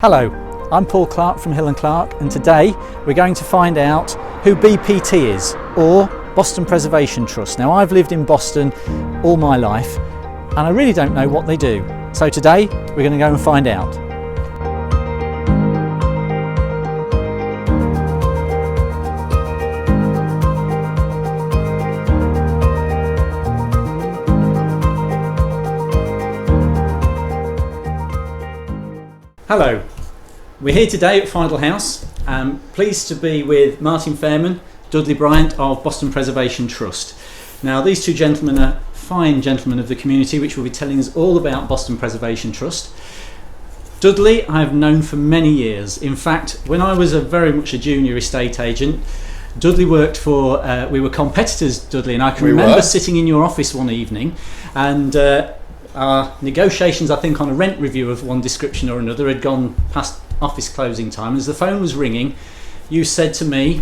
Hello, I'm Paul Clark from Hill & Clark, and today we're going to find out who BPT is, or Boston Preservation Trust. Now, I've lived in Boston all my life and I really don't know what they do. So today we're going to go and find out. Hello, we're here today at Fidle House. I'm pleased to be with Martin Fairman, Dudley Bryant of Boston Preservation Trust. Now, these two gentlemen are fine gentlemen of the community which will be telling us all about Boston Preservation Trust. Dudley I've known for many years. In fact, when I was very much a junior estate agent, Dudley worked for, we were competitors, Dudley, and I can remember sitting in your office one evening and our negotiations, I think, on a rent review of one description or another had gone past office closing time. As the phone was ringing, you said to me,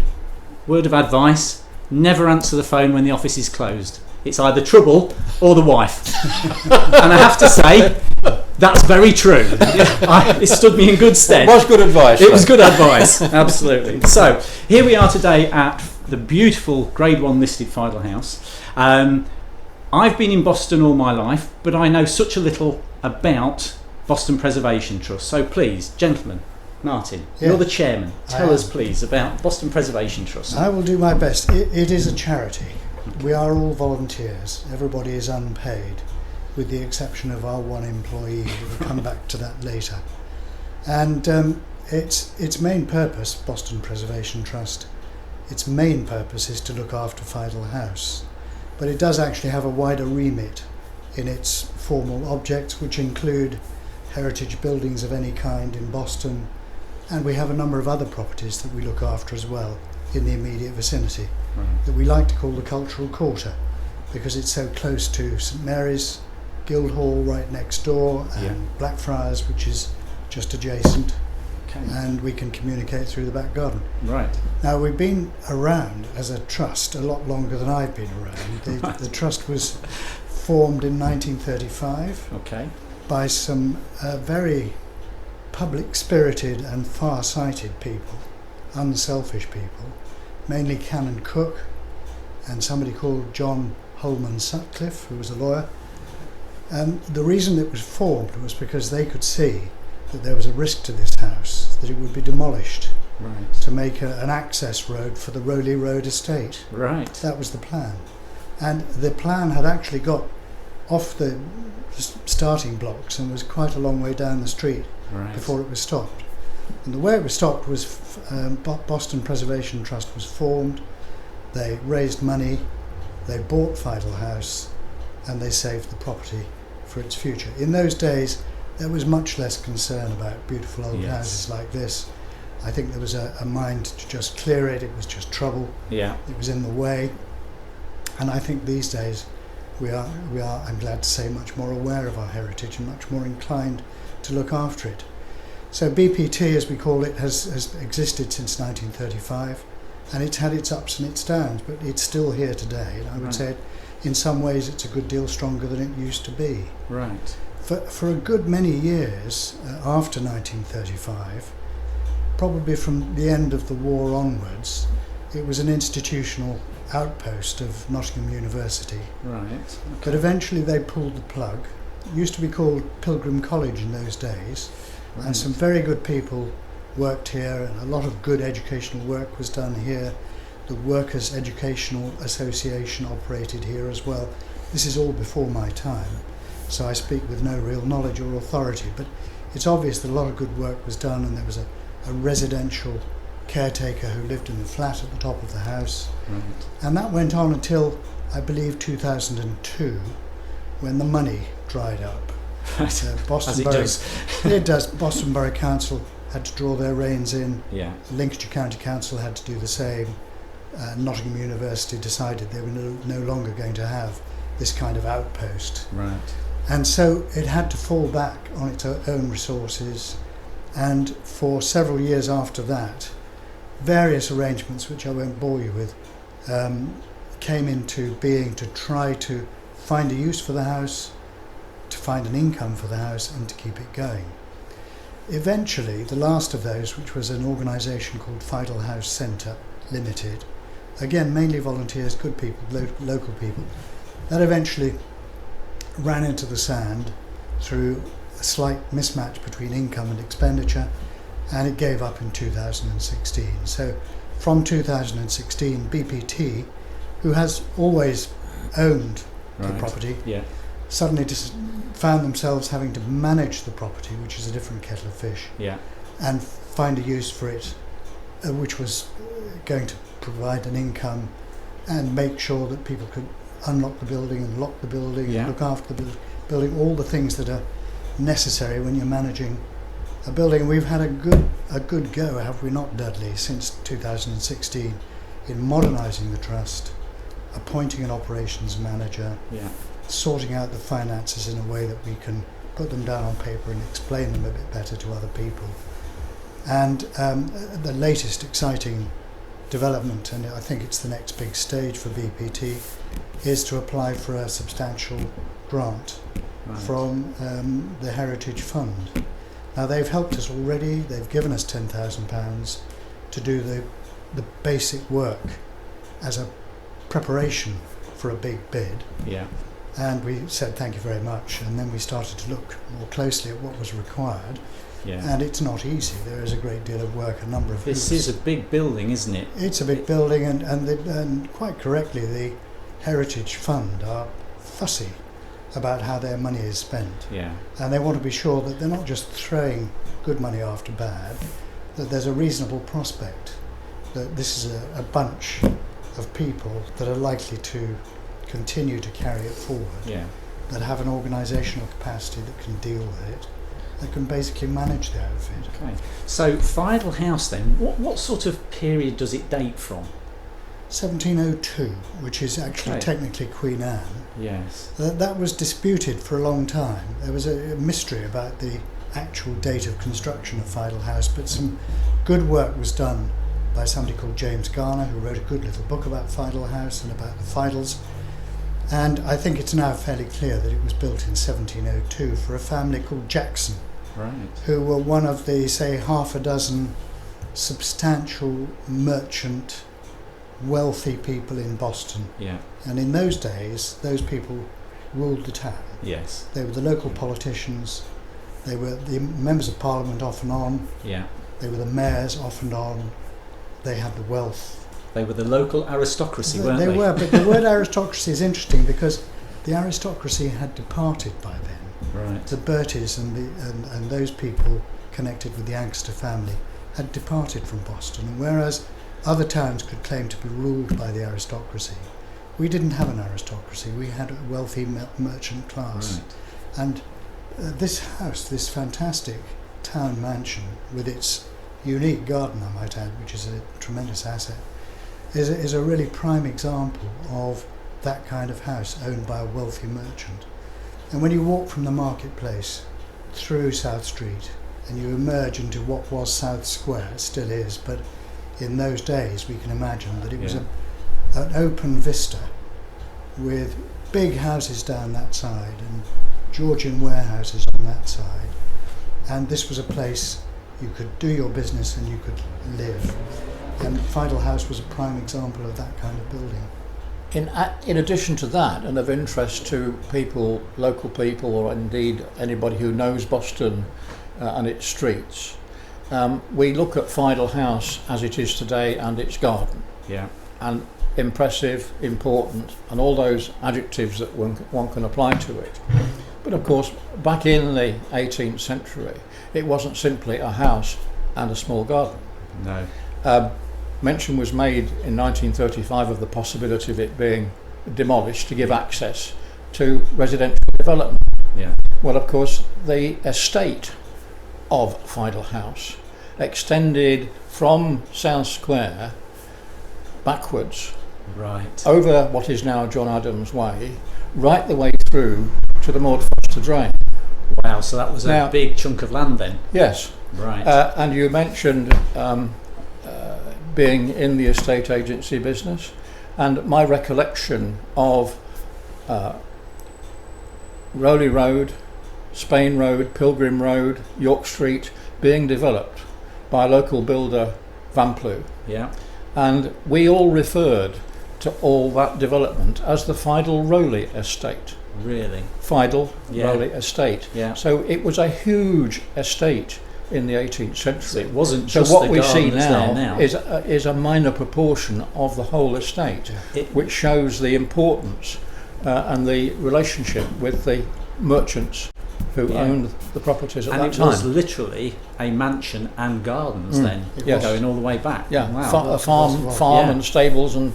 word of advice, never answer the phone when the office is closed. It's either trouble or the wife. And I have to say, that's very true. It stood me in good stead. It was good advice. It was good advice, absolutely. So, here we are today at the beautiful Grade 1 listed Fidle House. I've been in Boston all my life, but I know such a little about Boston Preservation Trust. So please, gentlemen, Martin, you're the chairman. Tell us, please, about Boston Preservation Trust. I will do my best. It is a charity. We are all volunteers. Everybody is unpaid, with the exception of our one employee. We'll come back to that later. And its main purpose, Boston Preservation Trust, its main purpose is to look after Fidle House. But it does actually have a wider remit in its formal objects, which include heritage buildings of any kind in Boston, and we have a number of other properties that we look after as well in the immediate vicinity, that we like to call the Cultural Quarter, because it's so close to St Mary's, Guildhall right next door, and Blackfriars, which is just adjacent. And we can communicate through the back garden. Right. Now, we've been around as a trust a lot longer than I've been around. The trust was formed in 1935 by some very public-spirited and far-sighted people, unselfish people, mainly Canon Cook and somebody called John Holman Sutcliffe, who was a lawyer. And the reason it was formed was because they could see that there was a risk to this house, that it would be demolished to make an access road for the Rowley Road estate. Right. That was the plan. And the plan had actually got off the starting blocks and was quite a long way down the street before it was stopped. And the way it was stopped was Boston Preservation Trust was formed, they raised money, they bought Fidle House, and they saved the property for its future. In those days, there was much less concern about beautiful old houses like this. I think there was a mind to just clear it. It was just trouble. It was in the way. And I think these days we are, I'm glad to say, much more aware of our heritage and much more inclined to look after it. So BPT, as we call it, has existed since 1935, and it's had its ups and its downs, but it's still here today. And I would say in some ways it's a good deal stronger than it used to be. Right. For a good many years after 1935, probably from the end of the war onwards, it was an institutional outpost of Nottingham University. Right. But eventually they pulled the plug. It used to be called Pilgrim College in those days, and some very good people worked here, and a lot of good educational work was done here. The Workers' Educational Association operated here as well. This is all before my time, so I speak with no real knowledge or authority, but it's obvious that a lot of good work was done, and there was a residential caretaker who lived in the flat at the top of the house. And that went on until, I believe, 2002, when the money dried up. As it does. It does. Boston Borough Council had to draw their reins in. Lincolnshire County Council had to do the same. Nottingham University decided they were no longer going to have this kind of outpost. And so it had to fall back on its own resources, and for several years after that, various arrangements, which I won't bore you with, came into being to try to find a use for the house, to find an income for the house, and to keep it going. eventually, the last of those, which was an organisation called Fidel House Centre Limited, again mainly volunteers, good people, local people, that eventually ran into the sand through a slight mismatch between income and expenditure, and it gave up in 2016. So from 2016, BPT, who has always owned the property, suddenly just found themselves having to manage the property, which is a different kettle of fish, and find a use for it, which was going to provide an income and make sure that people could unlock the building and lock the building and look after the building, all the things that are necessary when you're managing a building. We've had a good go, have we not, Dudley, since 2016 in modernising the trust, appointing an operations manager, sorting out the finances in a way that we can put them down on paper and explain them a bit better to other people. And the latest exciting development, and I think it's the next big stage for BPT, is to apply for a substantial grant from the Heritage Fund. Now, they've helped us already. They've given us £10,000 to do the basic work as a preparation for a big bid. And we said thank you very much, and then we started to look more closely at what was required. And it's not easy. There is a great deal of work, a number of This is a big building, isn't it? It's a big building, and quite correctly, the Heritage Fund are fussy about how their money is spent. And they want to be sure that they're not just throwing good money after bad, that there's a reasonable prospect that this is a bunch of people that are likely to continue to carry it forward, that have an organisational capacity that can deal with it, that can basically manage the outfit. Okay. So Fidel House then, what sort of period does it date from? 1702, which is actually technically Queen Anne. Yes. That was disputed for a long time. There was a mystery about the actual date of construction of Fidel House, but some good work was done by somebody called James Garner, who wrote a good little book about Fidel House and about the Fidels. And I think it's now fairly clear that it was built in 1702 for a family called Jackson, who were one of the, say, half a dozen substantial merchant, wealthy people in Boston. And in those days, those people ruled the town. They were the local politicians, they were the members of Parliament off and on, they were the mayors off and on, they had the wealth. They were the local aristocracy, weren't they? They were, but the word aristocracy is interesting because the aristocracy had departed by then. The Berties and those people connected with the Ancaster family had departed from Boston, and whereas other towns could claim to be ruled by the aristocracy, we didn't have an aristocracy. We had a wealthy merchant class. And this house, this fantastic town mansion with its unique garden, I might add, which is a tremendous asset, is a really prime example of that kind of house owned by a wealthy merchant. And when you walk from the marketplace through South Street and you emerge into what was South Square, it still is, but in those days we can imagine that it was an open vista with big houses down that side and Georgian warehouses on that side. And this was a place you could do your business and you could live. And Fidel House was a prime example of that kind of building. In addition to that, and of interest to people, local people, or indeed anybody who knows Boston and its streets, we look at Fidel House as it is today and its garden. And impressive, important, and all those adjectives that one can apply to it. But of course, back in the 18th century, it wasn't simply a house and a small garden. Mention was made in 1935 of the possibility of it being demolished to give access to residential development. Well, of course, the estate of Fidel House extended from South Square backwards, over what is now John Adams Way, right the way through to the Maud Foster Drain. Wow, so that was a big chunk of land then? Yes. And you mentioned being in the estate agency business, and my recollection of Rowley Road, Spain Road, Pilgrim Road, York Street, being developed by local builder Vamplu, Yeah. and we all referred to all that development as the Fidel Rowley Estate. Really. Fidel Yeah. Rowley Estate. Yeah. So it was a huge estate in the 18th So century. it wasn't So just what the we garden see that's there now. is a minor proportion of the whole estate, It- which shows the importance and the relationship with the merchants who Yeah. owned the properties at and that it time. was literally a mansion and gardens then, Yes. going all the way back. Yeah, Wow. a farm Yeah. and stables and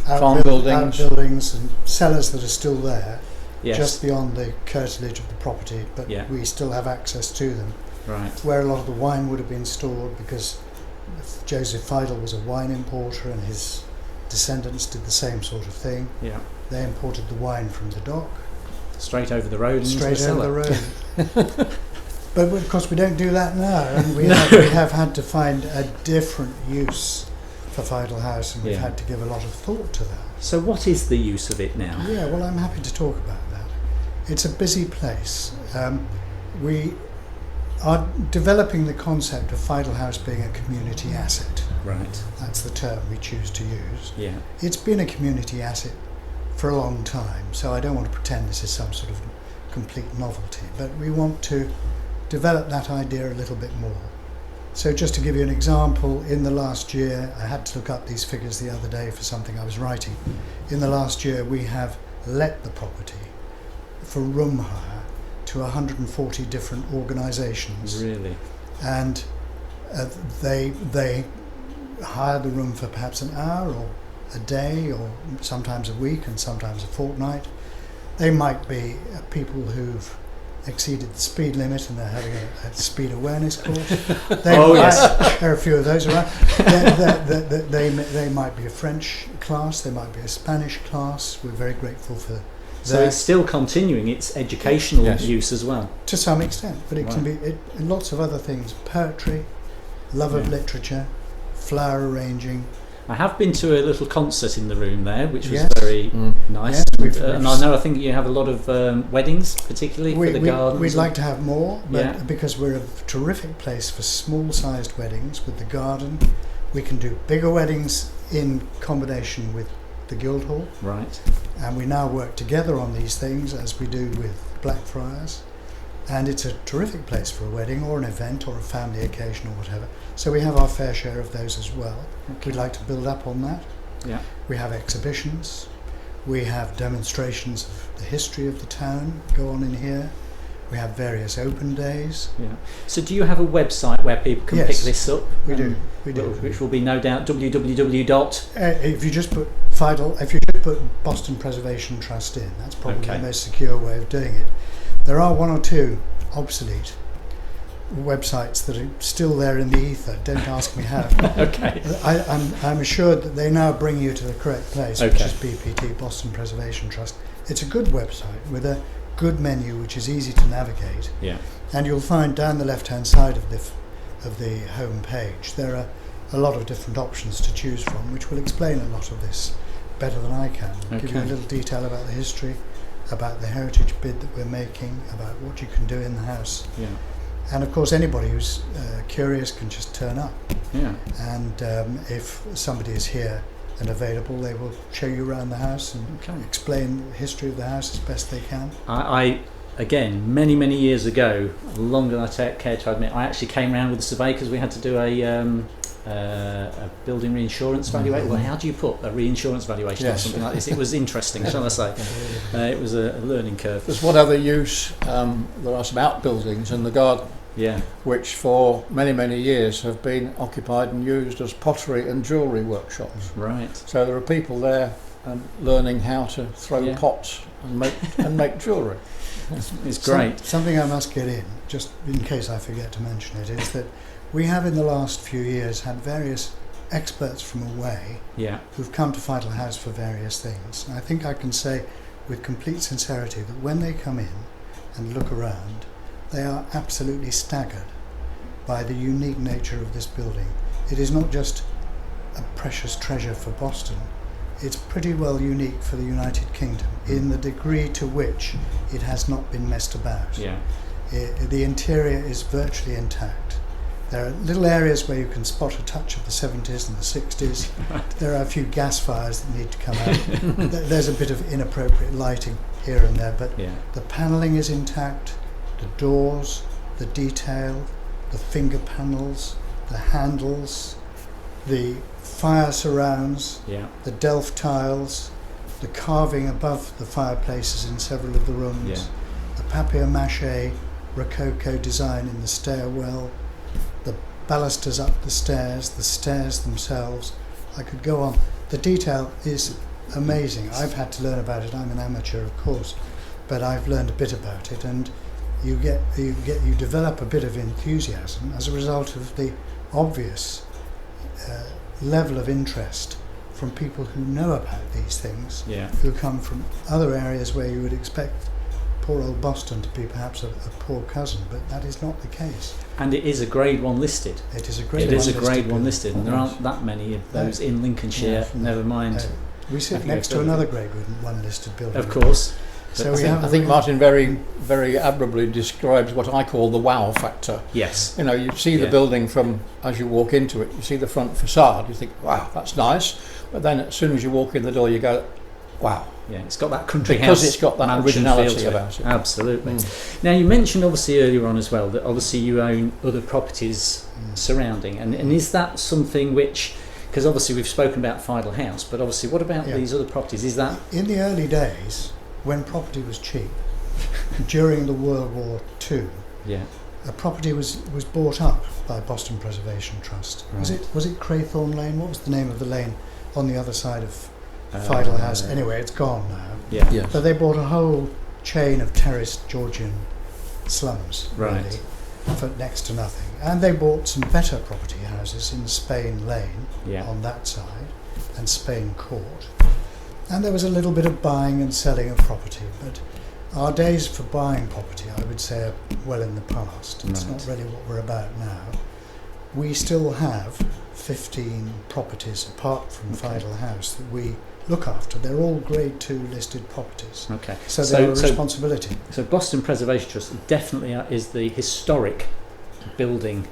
farm buildings. Outbuildings and cellars that are still there, Yes. just beyond the curtilage of the property, but Yeah. we still have access to them. Right. Where a lot of the wine would have been stored, because Joseph Fidel was a wine importer and his descendants did the same sort of thing. Yeah. They imported the wine from the dock Straight over the road and straight into the over cellar. the road. But of course we don't do that now, and we have had to find a different use for Fidel House, and we've Yeah. had to give a lot of thought to that. So what is the use of it now? Yeah, well, I'm happy to talk about that. It's a busy place. We are developing the concept of Fidel House being a community asset. Right. That's the term we choose to use. Yeah. It's been a community asset for a long time, so I don't want to pretend this is some sort of complete novelty, but we want to develop that idea a little bit more. So just to give you an example, in the last year, I had to look up these figures the other day for something I was writing. In the last year we have let the property for room hire to 140 different organisations, Really. and they hire the room for perhaps an hour or a day or sometimes a week and sometimes a fortnight. They might be people who've exceeded the speed limit and they're having a speed awareness course. Yes. There are a few of those around. They might be a French class, they might be a Spanish class. We're very grateful for So that it's still continuing its educational Yes. use as well. to some extent, but it can Right. be lots of other things: poetry, love of Yeah. literature, flower arranging. I have been to a little concert in the room there, which was Yes. very nice. Yes, and, we've- and I know I think you have a lot of weddings, particularly for the gardens. We'd like to have more, but Yeah. because we're a terrific place for small-sized weddings with the garden, we can do bigger weddings in combination with the Guildhall, Right. and we now work together on these things as we do with Blackfriars, and it's a terrific place for a wedding or an event or a family occasion or whatever. So we have our fair share of those as well. Okay. We'd like to build up on that. Yeah. We have exhibitions, we have demonstrations of the history of the town go on in here, we have various open days. Yeah. So do you have a website where people can Yes, pick this up? We do. Which will be no doubt www. If you just put Fidel, if you just put Boston Preservation Trust in, that's probably Okay. the most secure way of doing it. There are one or two obsolete websites that are still there in the ether. Don't ask me how. Okay. I'm assured that they now bring you to the correct place, which Okay. is BPT, Boston Preservation Trust. It's a good website with a good menu which is easy to navigate, Yeah. and you'll find down the left-hand side of the home page there are a lot of different options to choose from, which will explain a lot of this better than I can. Give you a Okay. little detail about the history, about the heritage bid that we're making, about what you can do in the house. Yeah. And of course anybody who's curious can just turn up, Yeah. and if somebody is here and available, they will show you around the house and Okay. explain the history of the house as best they can. I again, many years ago, longer than I care to admit, I actually came round with the survey because we had to do a building reinsurance valuation. Well, how do you put a reinsurance valuation or Yes. something like this? It was interesting, shall I say? It was a learning curve. There's one other use. There are some outbuildings in the garden, Yeah. which for many years have been occupied and used as pottery and jewellery workshops. Right. So there are people there learning how to throw Yeah. pots and make jewellery. It's great. Something I must get in, just in case I forget to mention it, is that we have in the last few years had various experts from away Yeah. who've come to Fidel House for various things. And I think I can say with complete sincerity that when they come in and look around, they are absolutely staggered by the unique nature of this building. It is not just a precious treasure for Boston, it's pretty well unique for the United Kingdom in the degree to which it has not been messed about. Yeah. The interior is virtually intact. There are little areas where you can spot a touch of the 70s and the 60s. There are a few gas fires that need to come out. There's a bit of inappropriate lighting here and there, but the panelling is intact, the doors, the detail, the finger panels, the handles, the fire surrounds, the delft tiles, the carving above the fireplaces in several of the rooms, the papier-mâché rococo design in the stairwell, the balusters up the stairs themselves. I could go on. The detail is amazing. I've had to learn about it. I'm an amateur, of course, but I've learned a bit about it, and you develop a bit of enthusiasm as a result of the obvious level of interest from people who know about these things, who come from other areas where you would expect poor old Boston to be perhaps a poor cousin, but that is not the case. And it is a Grade 1 listed. It is a Grade 1 listed, and there aren't that many of those in Lincolnshire, never mind. We sit next to another Grade 1 listed building. Of course. So I think Martin very, very admirably describes what I call the wow factor. Yes. You know, you see the building from, as you walk into it, you see the front facade, you think, wow, that's nice. But then as soon as you walk in the door, you go, wow. Yeah, it's got that country house. Because it's got that originality about it. Absolutely. Now, you mentioned obviously earlier on as well that obviously you own other properties surrounding. And is that something which, because obviously we've spoken about Fidle House, but obviously what about these other properties? Is that... In the early days, when property was cheap, during the World War II, a property was bought up by Boston Preservation Trust. Right. Was it Craythorne Lane? What was the name of the lane on the other side of Fidle House? Anyway, it's gone now. Yes. But they bought a whole chain of terraced Georgian slums, really, for next to nothing. And they bought some better property houses in Spain Lane on that side, and Spain Court. And there was a little bit of buying and selling of property, but our days for buying property, I would say, are well in the past. It's not really what we're about now. We still have 15 properties apart from Fidle House that we look after. They're all Grade 2 listed properties. Okay. So they're a responsibility. So Boston Preservation Trust definitely is the historic building.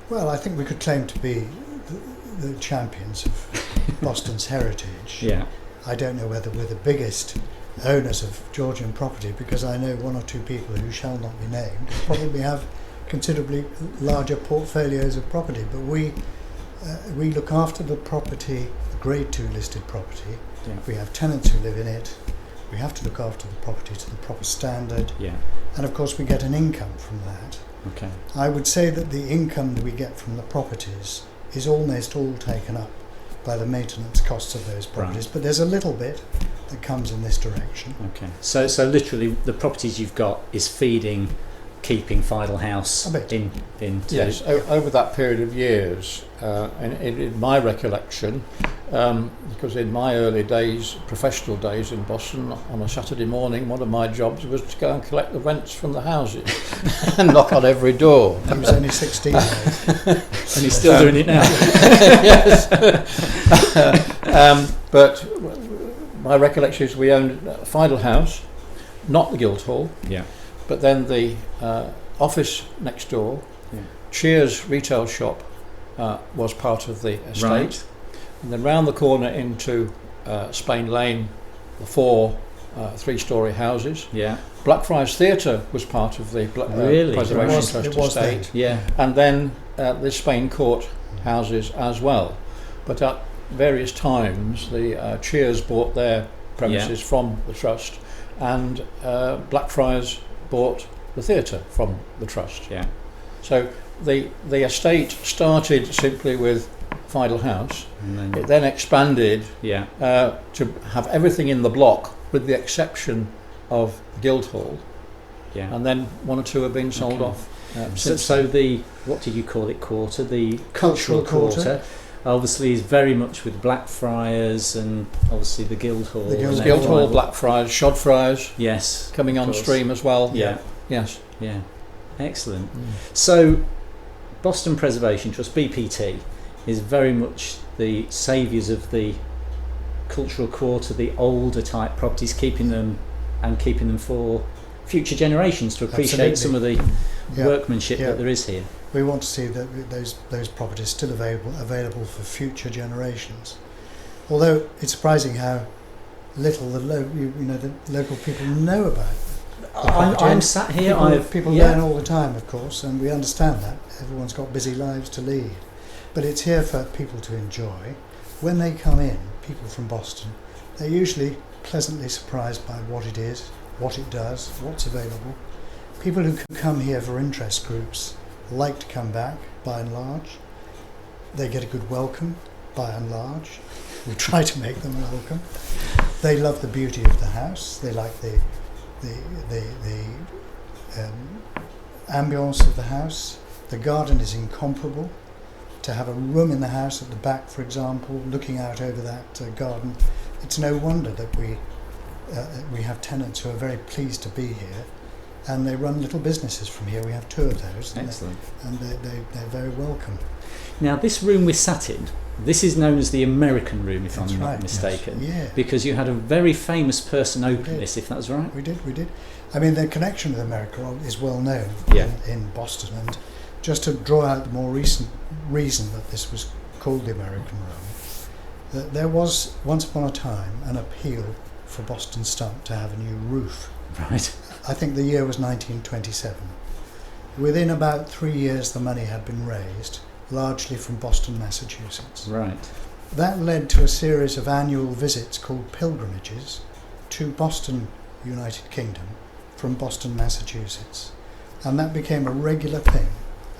Well, I think we could claim to be the champions of Boston's heritage. I don't know whether we're the biggest owners of Georgian property, because I know one or two people who shall not be named who probably have considerably larger portfolios of property, but we look after the property, the Grade 2 listed property. We have tenants who live in it. We have to look after the property to the proper standard. And of course we get an income from that. Okay. I would say that the income that we get from the properties is almost all taken up by the maintenance costs of those properties, but there's a little bit that comes in this direction. Okay. So literally the properties you've got is keeping Fidle House in yes, over that period of years, in my recollection, because in my early days, professional days in Boston, on a Saturday morning, one of my jobs was to go and collect the rents from the houses and knock on every door. He was only 16 and he's still doing it now. Yes. But my recollection is we owned Fidle House, not the Guildhall. But then the office next door, Cheers retail shop, was part of the estate. And then round the corner into Spain Lane, the 4 three-storey houses. Blackfriars Theatre was part of the Preservation Trust estate. And then the Spain Court houses as well. But at various times, the Cheers bought their premises from the Trust, and Blackfriars bought the theatre from the Trust. So the estate started simply with Fidle House. It then expanded to have everything in the block with the exception of Guildhall. And then 1 or 2 have been sold off. So the, what did you call it, quarter? The Cultural Quarter. Obviously is very much with Blackfriars and obviously the Guildhall. The Guildhall, Blackfriars, Shodfriars. Yes. Coming on stream as well. Yes. Excellent. So Boston Preservation Trust, BPT, is very much the saviours of the Cultural Quarter, the older type properties, keeping them for future generations to appreciate some of the workmanship that there is here. we want to see that those properties still available for future generations. Although it's surprising how little the local people know about it. I'm sat here. People learn all the time, of course, and we understand that. Everyone's got busy lives to lead. But it's here for people to enjoy. When they come in, people from Boston, they're usually pleasantly surprised by what it is, what it does, what's available. People who can come here for interest groups like to come back, by and large. They get a good welcome, by and large. We try to make them welcome. They love the beauty of the house. They like the ambience of the house. The garden is incomparable. To have a room in the house at the back, for example, looking out over that garden, it's no wonder that we have tenants who are very pleased to be here, and they run little businesses from here. We have 2 of those. Excellent. And they're very welcome. Now, this room we're sat in, this is known as the American room, if That's I'm right, not mistaken. Yes. Yeah. Because you had a very famous person open this, if that's right. We did. I mean, the connection with America is well known in Boston, and just to draw out the more recent reason that this was called the American room, there was once upon a time an appeal for Boston Stump to have a new roof. Right. I think the year was 1927. Within about 3 years the money had been raised, largely from Boston, Massachusetts. Right. That led to a series of annual visits called pilgrimages to Boston, United Kingdom, from Boston, Massachusetts. And that became a regular thing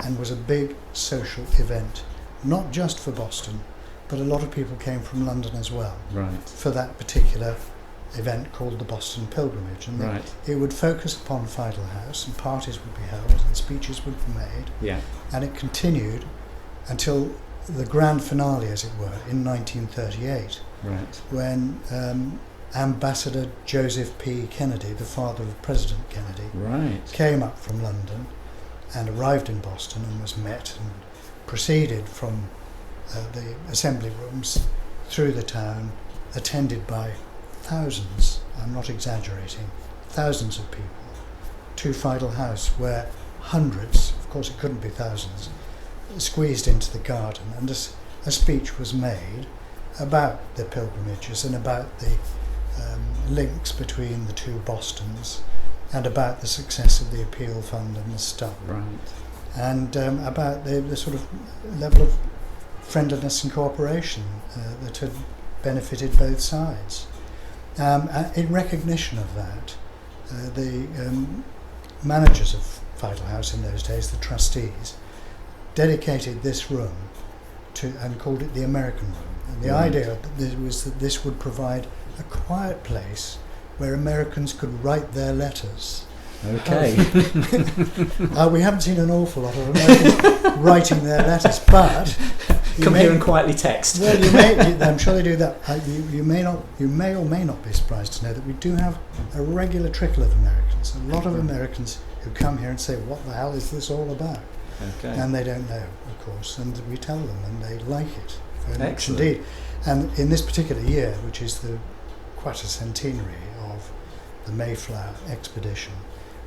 and was a big social event, not just for Boston, but a lot of people came from London as well. Right. For that particular event called the Boston Pilgrimage. And right. It would focus upon Fidel House, and parties would be held and speeches would be made. Yeah. And it continued until the grand finale, as it were, in 1938. Right. When Ambassador Joseph P. Kennedy, the father of President Kennedy, right. came up from London and arrived in Boston and was met and proceeded from the assembly rooms through the town, attended by thousands, I'm not exaggerating, thousands of people, to Fidel House, where hundreds, of course it couldn't be thousands, squeezed into the garden, and a speech was made about the pilgrimages and about the links between the 2 Bostons, and about the success of the Appeal Fund and the Stump. Right. And about the sort of level of friendliness and cooperation that had benefited both sides. In recognition of that, the managers of Fidel House in those days, the trustees, dedicated this room to and called it the American Room. And the idea was that this would provide a quiet place where Americans could write their letters. Okay. We haven't seen an awful lot of Americans writing their letters, but come here and quietly text. Well, I'm sure they do that. You may or may not be surprised to know that we do have a regular trickle of Americans. A lot of Americans who come here and say, "What the hell is this all about?" Okay. And they don't know, of course, and we tell them, and they like it very much Excellent. indeed. And in this particular year, which is the quatercentenary of the Mayflower expedition,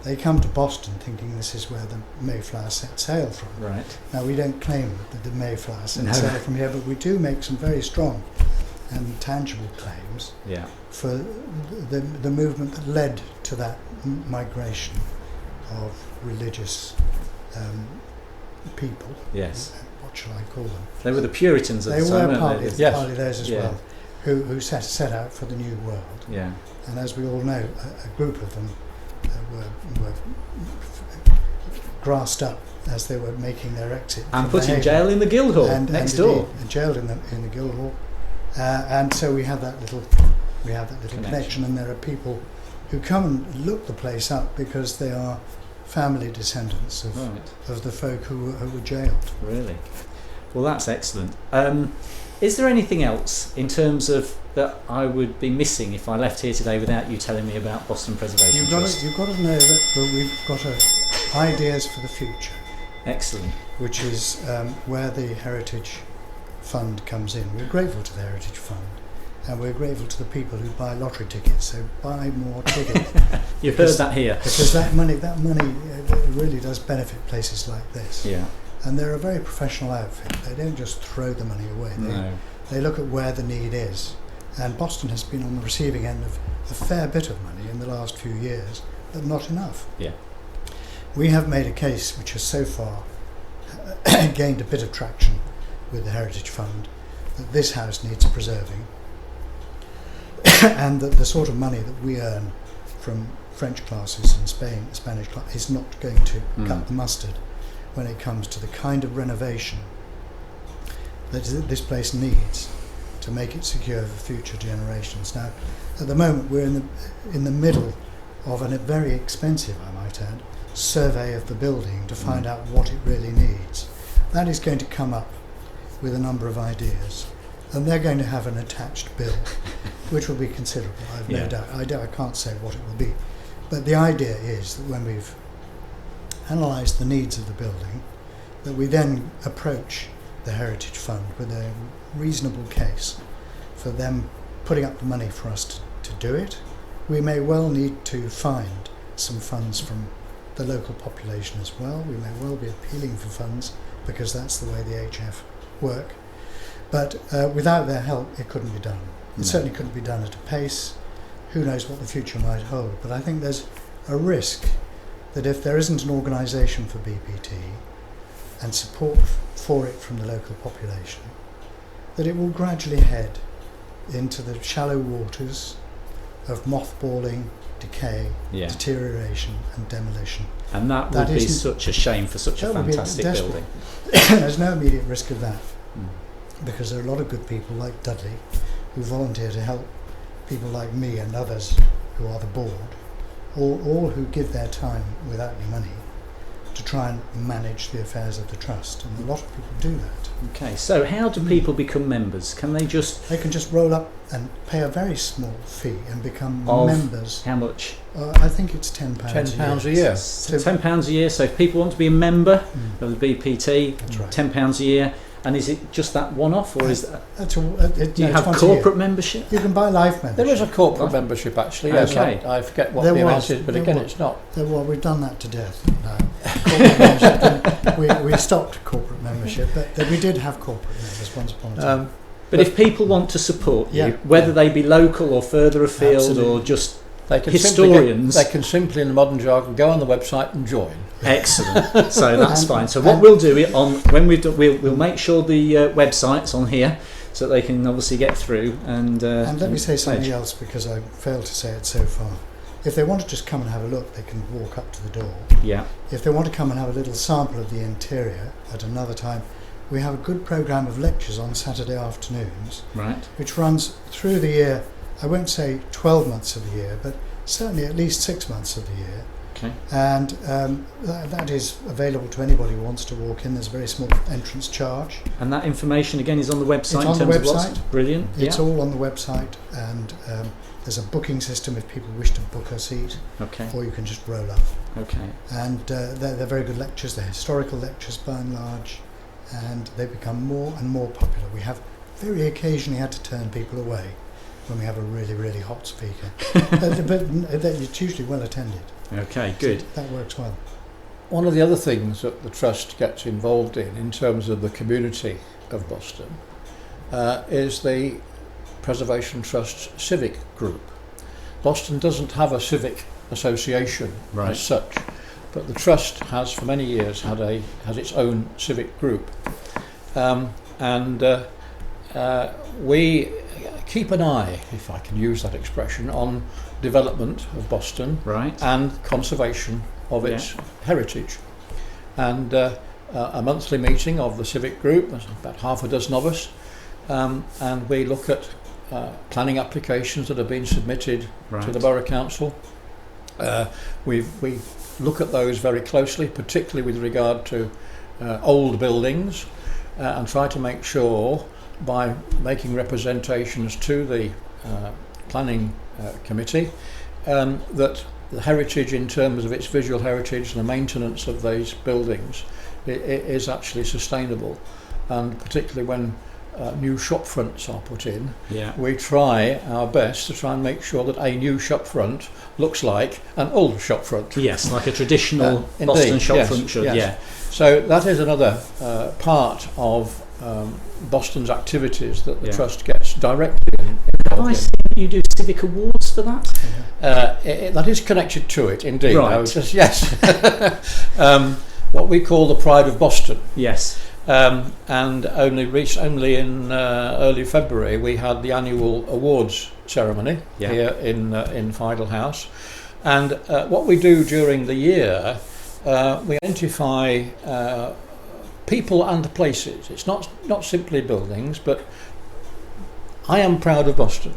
they come to Boston thinking this is where the Mayflower set sail from. Right. Now, we don't claim that the Mayflower set No. sail from here, but we do make some very strong and tangible claims for the movement that led to that migration of religious people. Yes. What shall I call them? They were the Puritans at They the time, were weren't partly those as well, who set out for the New World. Yeah. And as we all know, a group of them were grassed up as they were making their exit. And put in jail in the Guildhall next door. And jailed in the Guildhall. And so we have that little connection, and there are people who come and look the place up because they are family descendants of the folk who were jailed. Really? Well, that's excellent. Is there anything else in terms of that I would be missing if I left here today without you telling me about Boston Preservation Trust? You've got to know that we've got ideas for the future. Excellent. Which is where the Heritage Fund comes in. We're grateful to the Heritage Fund, and we're grateful to the people who buy lottery tickets. So buy more tickets. You've heard that here. Because that money really does benefit places like this. Yeah. And they're a very professional outfit. They don't just throw the money away. They look at where the need is. And Boston has been on the receiving end of a fair bit of money in the last few years, but not enough. Yeah. We have made a case which has so far gained a bit of traction with the Heritage Fund, that this house needs preserving, and that the sort of money that we earn from French classes and Spanish classes is not going to cut the mustard when it comes to the kind of renovation that this place needs to make it secure for future generations. Now, at the moment, we're in the middle of a very expensive, I might add, survey of the building to find out what it really needs. That is going to come up with a number of ideas, and they're going to have an attached bill, which will be considerable, I've no doubt. I can't say what it will be, but the idea is that when we've analysed the needs of the building, that we then approach the Heritage Fund with a reasonable case for them putting up the money for us to do it. We may well need to find some funds from the local population as well. We may well be appealing for funds because that's the way the HF work. But without their help, it couldn't be done. It certainly couldn't be done at a pace. Who knows what the future might hold? But I think there's a risk that if there isn't an organisation for BPT and support for it from the local population, that it will gradually head into the shallow waters of mothballing, decay, deterioration and demolition. And that would be such a shame for such a fantastic building. There's no immediate risk of that, because there are a lot of good people like Dudley who volunteer to help people like me and others who are the board, all who give their time without any money to try and manage the affairs of the trust, and a lot of people do that. Okay, so how do people become members? Can they just... They can just roll up and pay a very small fee and become members. How much? I think it's £10 £10 a year. So £10 a year, so if people want to be a member of the BPT, that's right. £10 a year. And is it just that one-off, or is that... do you have once corporate membership? You can buy life membership. There is a corporate membership, actually, yes. Okay. I forget what the amount is, but again, it's not. Well, we've done that to death now. Corporate membership, we stopped corporate membership, but we did have corporate members once upon a time. But if people want to support you, whether they be local or further afield or just historians... They can simply, in the modern jargon, go on the website and join. Excellent. So that's fine. So what we'll do we'll make sure the website's on here so they can obviously get through. And let me say something else, because I failed to say it so far. If they want to just come and have a look, they can walk up to the door. Yeah. If they want to come and have a little sample of the interior at another time, we have a good programme of lectures on Saturday afternoons, right, which runs through the year. I won't say 12 months of the year, but certainly at least 6 months of the year. Okay. And that is available to anybody who wants to walk in. There's a very small entrance charge. And that information again is on the website. It's on the website. Brilliant. It's all on the website, and there's a booking system if people wish to book a seat. Okay. Or you can just roll up. Okay. And they're very good lectures. They're historical lectures by and large, and they become more and more popular. We have very occasionally had to turn people away when we have a really, really hot speaker. but it's usually well attended. Okay, good. So that works well. One of the other things that the Trust gets involved in terms of the community of Boston, is the Preservation Trust's civic group. Boston doesn't have a civic association as such, but the Trust has for many years has its own civic group. We keep an eye, if I can use that expression, on development of Boston and conservation of its heritage. And a monthly meeting of the civic group, there's about half a dozen of us, and we look at planning applications that have been submitted to the Borough Council. We look at those very closely, particularly with regard to old buildings, and try to make sure by making representations to the planning committee that the heritage in terms of its visual heritage and the maintenance of these buildings is actually sustainable, and particularly when new shop fronts are put in, Yeah. we try our best to try and make sure that a new shop front looks like an old shop front. Yes, like a traditional Indeed, Boston shop yes, front should. yes. Yeah. So that is another part of Boston's activities that the Yeah. Trust gets directly Have involved I in. seen that you do civic awards for that? That is connected to it, indeed. Right. I was just, yes. What we call the Pride of Boston. Yes. And only in early February we had the annual awards ceremony Yeah. here in Fidle House. And what we do during the year, we identify people and places. It's not simply buildings, but I am proud of Boston.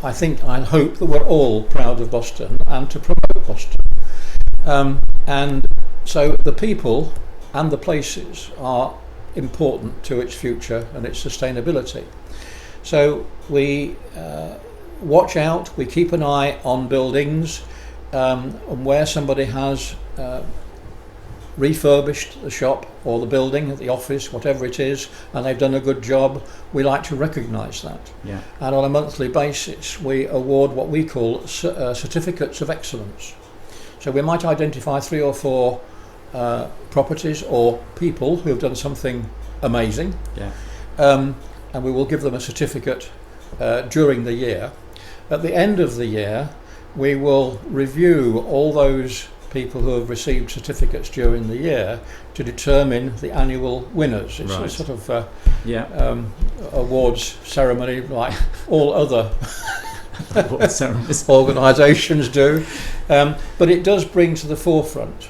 I hope that we're all proud of Boston and to promote Boston. And so the people and the places are important to its future and its sustainability. So we watch out, we keep an eye on buildings, and where somebody has refurbished the shop or the building, the office, whatever it is, and they've done a good job, we like to recognise that. Yeah. And on a monthly basis we award what we call certificates of excellence. So we might identify 3 or 4 properties or people who have done something amazing, Yeah. and we will give them a certificate during the year. At the end of the year we will review all those people who have received certificates during the year to determine the annual winners. It's a Right. sort of Yeah. awards ceremony like all other Award ceremonies. organisations do, but it does bring to the forefront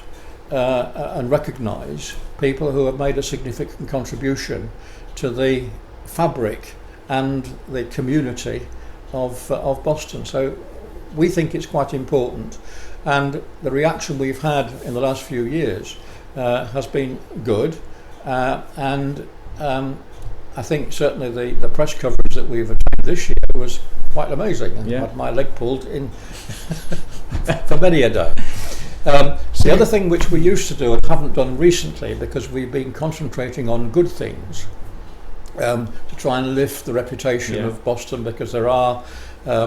and recognise people who have made a significant contribution to the fabric and the community of Boston. So we think it's quite important, and the reaction we've had in the last few years has been good, and I think certainly the press coverage that we've attained this year was quite amazing, and Yeah. had my leg pulled in for many a day. The other thing which we used to do and haven't done recently, because we've been concentrating on good things to try and lift the reputation Yeah. of Boston, because there are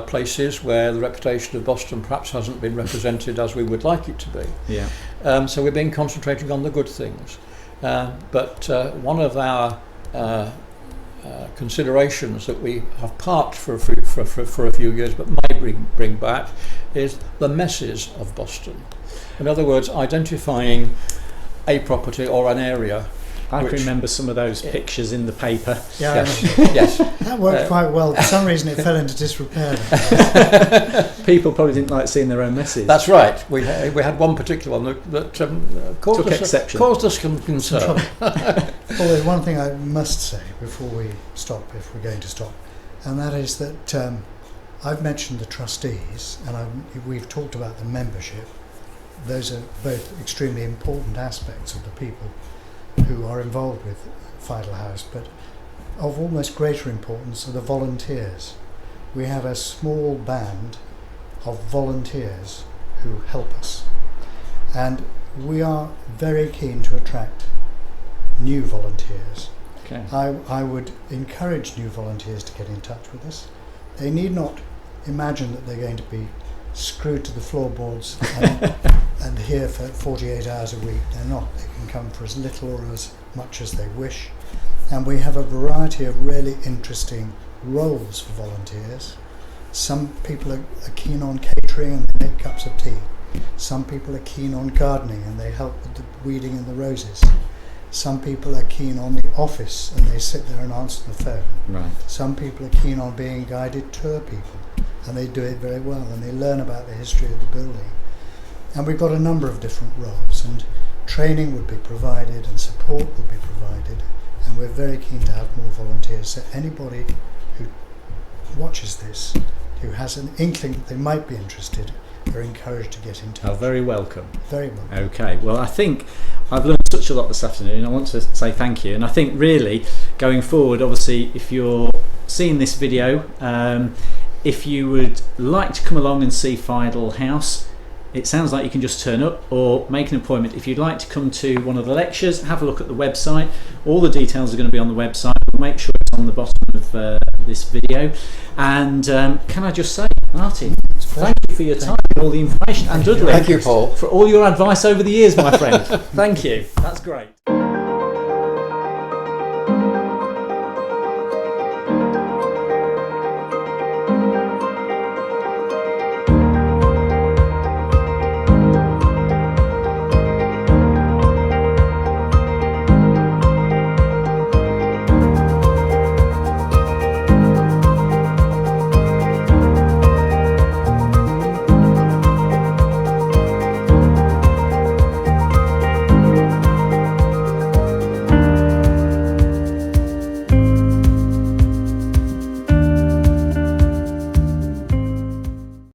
places where the reputation of Boston perhaps hasn't been represented as we would like it to be. Yeah. So we've been concentrating on the good things. But one of our considerations that we have parked for a few years but may bring back is the messes of Boston. In other words, identifying a property or an area. I can Which- remember some of those pictures in the paper. Yeah, Yes, yes. that worked quite well. For some reason, it fell into disrepair. People probably didn't like seeing their own messes. That's right. We had one particular one that Took exception. caused us some concern. Well, there's one thing I must say before we stop, if we're going to stop, and that is that I've mentioned the trustees, and we've talked about the membership. Those are both extremely important aspects of the people who are involved with Fidle House, but of almost greater importance are the volunteers. We have a small band of volunteers who help us, and we are very keen to attract new volunteers. Okay. I would encourage new volunteers to get in touch with us. They need not imagine that they're going to be screwed to the floorboards and here for 48 hours a week. They're not. They can come for as little or as much as they wish. And we have a variety of really interesting roles for volunteers. Some people are keen on catering and they make cups of tea. Some people are keen on gardening and they help with the weeding and the roses. Some people are keen on the office and they sit there and answer the phone. Right. Some people are keen on being guided tour people, and they do it very well, and they learn about the history of the building. And we've got a number of different roles, and training would be provided and support would be provided, and we're very keen to have more volunteers. So anybody who watches this, who has an inkling that they might be interested, are encouraged to get in touch. Oh, very welcome. Very well. Okay, well, I think I've learned such a lot this afternoon. I want to say thank you, and I think really going forward, obviously, if you're seeing this video, if you would like to come along and see Fidle House, it sounds like you can just turn up or make an appointment. If you'd like to come to one of the lectures, have a look at the website. All the details are going to be on the website. We'll make sure it's on the bottom of this video. And can I just say, Martin, thank you for your time and all the information. And Dudley, thank you, Paul, for all your advice over the years, my friend. Thank you. That's great.